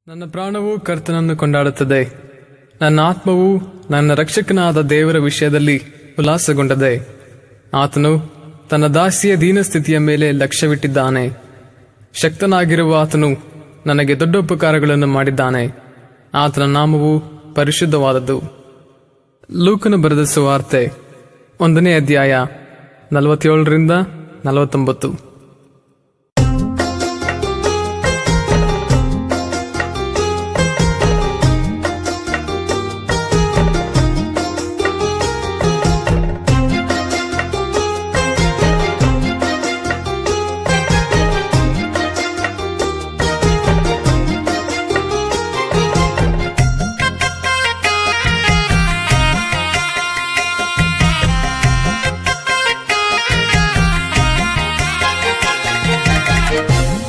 ನನ್ನ ಪ್ರಾಣವು ಕರ್ತನನ್ನು ಕೊಂಡಾಡುತ್ತದೆ, ನನ್ನ ಆತ್ಮವು ನನ್ನ ರಕ್ಷಕನಾದ ದೇವರ ವಿಷಯದಲ್ಲಿ ಉಲ್ಲಾಸಗೊಂಡದೆ. ಆತನು ತನ್ನ ದಾಸಿಯ ದೀನಸ್ಥಿತಿಯ ಮೇಲೆ ಲಕ್ಷ್ಯವಿಟ್ಟಿದ್ದಾನೆ. ಶಕ್ತನಾಗಿರುವ ಆತನು ನನಗೆ ದೊಡ್ಡ ಉಪಕಾರಗಳನ್ನು ಮಾಡಿದ್ದಾನೆ. ಆತನ ನಾಮವು ಪರಿಶುದ್ಧವಾದದ್ದು. ಲೂಕನು ಬರೆದ ಸುವಾರ್ತೆ 1ನೇ ಅಧ್ಯಾಯ 47ರಿಂದ 49.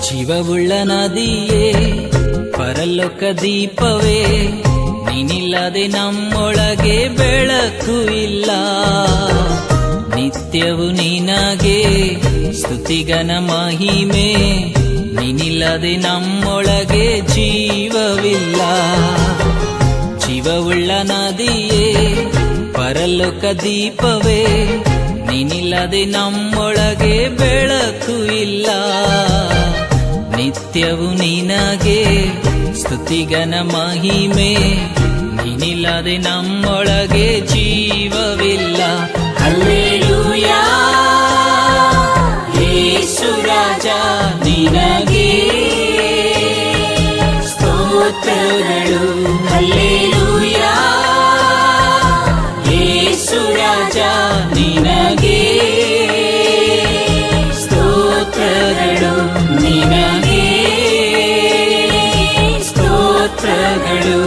ಜೀವವುಳ್ಳ ನದಿಯೇ, ಪರಲೋಕ ದೀಪವೇ, ನೀನಿಲ್ಲದೆ ನಮ್ಮೊಳಗೆ ಬೆಳಕು ಇಲ್ಲ. ನಿತ್ಯವು ನಿನಗೆ ಸ್ತುತಿಗನ ಮಹಿಮೆ, ನೀನಿಲ್ಲದೆ ನಮ್ಮೊಳಗೆ ಜೀವವಿಲ್ಲ. ಜೀವವುಳ್ಳ ನದಿಯೇ, ಪರಲೋಕ ದೀಪವೇ, ನೀನಿಲ್ಲದೆ ನಮ್ಮೊಳಗೆ ಬೆಳಕು ಇಲ್ಲ. ನಿತ್ಯವು ನಿನಗೆ ಸ್ತುತಿಗನ ಮಹಿಮೆ, ನೀನಿಲ್ಲದೆ ನಮ್ಮೊಳಗೆ ಜೀವವಿಲ್ಲ. ಹಲ್ಲೆಲೂಯಾ ಯೇಸು ರಾಜ, ನಿನಗೆ ಸ್ತೋತ್ರಗಳು. ಹಲ್ಲೆಲೂಯಾ ಯೇಸು ರಾಜ, ನಿನಗೆ ಸ್ತೋತ್ರಗಳು, ನಿನಗೆ ಸ್ತೋತ್ರಗಳು.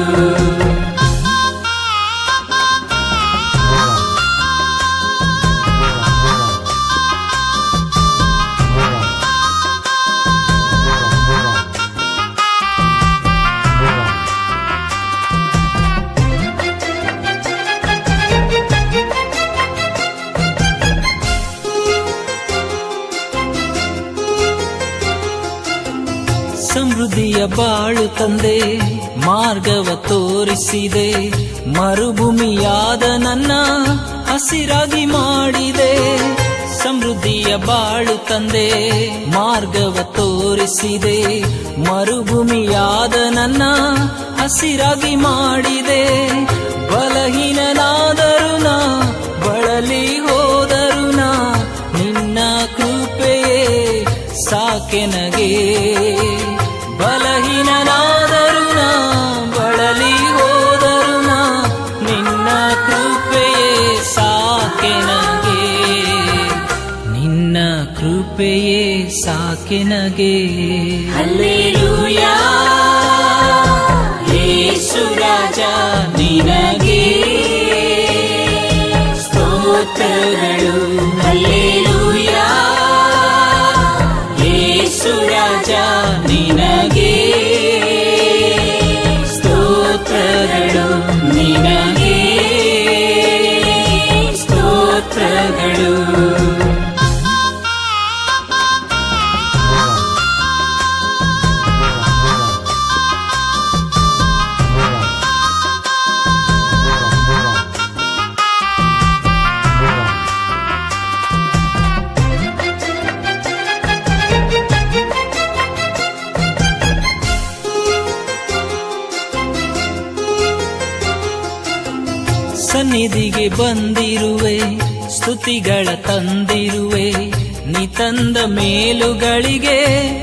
ಸಮೃದ್ಧಿಯ ಬಾಳು ತಂದೆ, ಮಾರ್ಗವ ತೋರಿಸಿದೆ. ಮರುಭೂಮಿಯಾದ ನನ್ನ ಹಸಿರಾಗಿ ಮಾಡಿದೆ. ಸಮೃದ್ಧಿಯ ಬಾಳು ತಂದೆ, ಮಾರ್ಗವ ತೋರಿಸಿದೆ. ಮರುಭೂಮಿಯಾದ ನನ್ನ ಹಸಿರಾಗಿ ಮಾಡಿದೆ. ಬಲಹೀನನಾದರೂ ನಾ, ಬಳಲಿ ಹೋದರೂ ನಾ, ನಿನ್ನ ಕೃಪೆಯೇ ಸಾಕೆನಗೆ. ಬಲಹೀನನಾದರೂ ನಾ, ಬಳಲಿ ಹೋದರೂ ನಾ, ನಿನ್ನ ಕೃಪೆಯೇ ಸಾಕೆನಗೆ. ನಿನ್ನ ಕೃಪೆಯೇ ಸಾಕೆನಗೆ. ಹಲ್ಲೆಲೂಯಾ ಯೇಸು ರಾಜ, ನಿನಗೆ ಸ್ತೋತ್ರಗಳು. ಹಲ್ಲೆಲೂಯಾ ಯೇಸು ರಾಜ, ನಿನಗೆ ಸ್ತೋತ್ರಗಳು, ನಿನಗೆ ಸ್ತೋತ್ರಗಳು. ಸನ್ನಿಧಿಗೆ ಬಂದಿರುವೆ, ಸ್ತುತಿಗಳ ತಂದಿರುವೆ. ನೀ ತಂದ ಮೇಲುಗಳಿಗೆ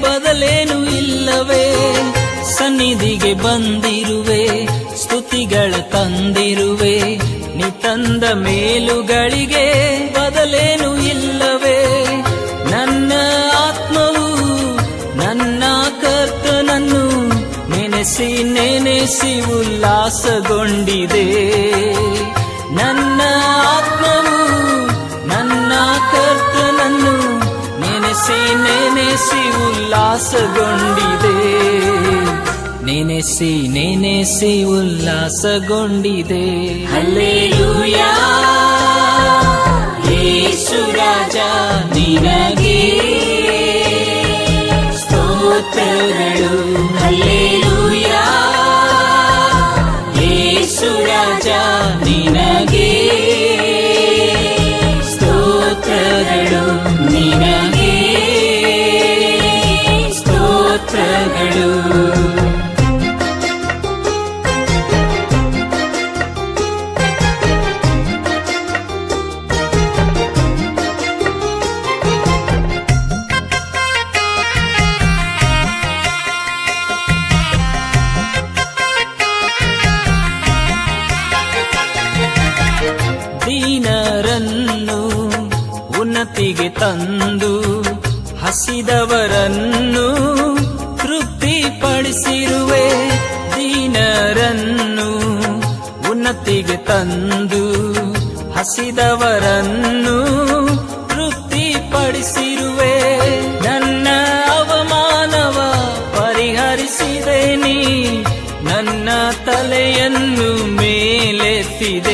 ಬದಲೇನು ಇಲ್ಲವೇ. ಸನ್ನಿಧಿಗೆ ಬಂದಿರುವೆ, ಸ್ತುತಿಗಳ ತಂದಿರುವೆ. ನೀ ತಂದ ಮೇಲುಗಳಿಗೆ ಬದಲೇನು ಇಲ್ಲವೇ. ನನ್ನ ಆತ್ಮವು ನನ್ನ ಕರ್ತನನ್ನು ನೆನೆಸಿ ನೆನೆಸಿ ಉಲ್ಲಾಸಗೊಂಡಿದೆ. ನನ್ನ ಆತ್ಮವು ನನ್ನ ಕರ್ತನನ್ನು ನೆನೆಸಿ ನೆನೆಸಿ ಉಲ್ಲಾಸಗೊಂಡಿದೆ. ನೆನೆಸಿ ನೆನೆಸಿ ಉಲ್ಲಾಸಗೊಂಡಿದೆ. ಹಲ್ಲೆಲೂಯಾ ಯೇಸು ರಾಜ, ನಿನಗೆ ಸ್ತೋತ್ರ. ಸ್ತೋತ್ರಗಳು. ಹಲ್ಲೆಲೂಯಾ ಯೇಸು ರಾಜ ನಿನಗೆ ಸ್ತೋತ್ರಗಳು, ನಿನಗೆ ಸ್ತೋತ್ರಗಳು. ದೀನರನ್ನು ಉನ್ನತಿಗೆ ತಂದು ಹಸಿದವರನ್ನು ತೃಪ್ತಿಪಡಿಸಿರುವೆ. ದೀನರನ್ನು ಉನ್ನತಿಗೆ ತಂದು ಹಸಿದವರನ್ನು ತೃಪ್ತಿಪಡಿಸಿರುವೆ. ನನ್ನ ಅವಮಾನವ ಪರಿಹರಿಸಿದೆ ನೀ, ನನ್ನ ತಲೆಯನ್ನು ಮೇಲೆತ್ತಿದೆ.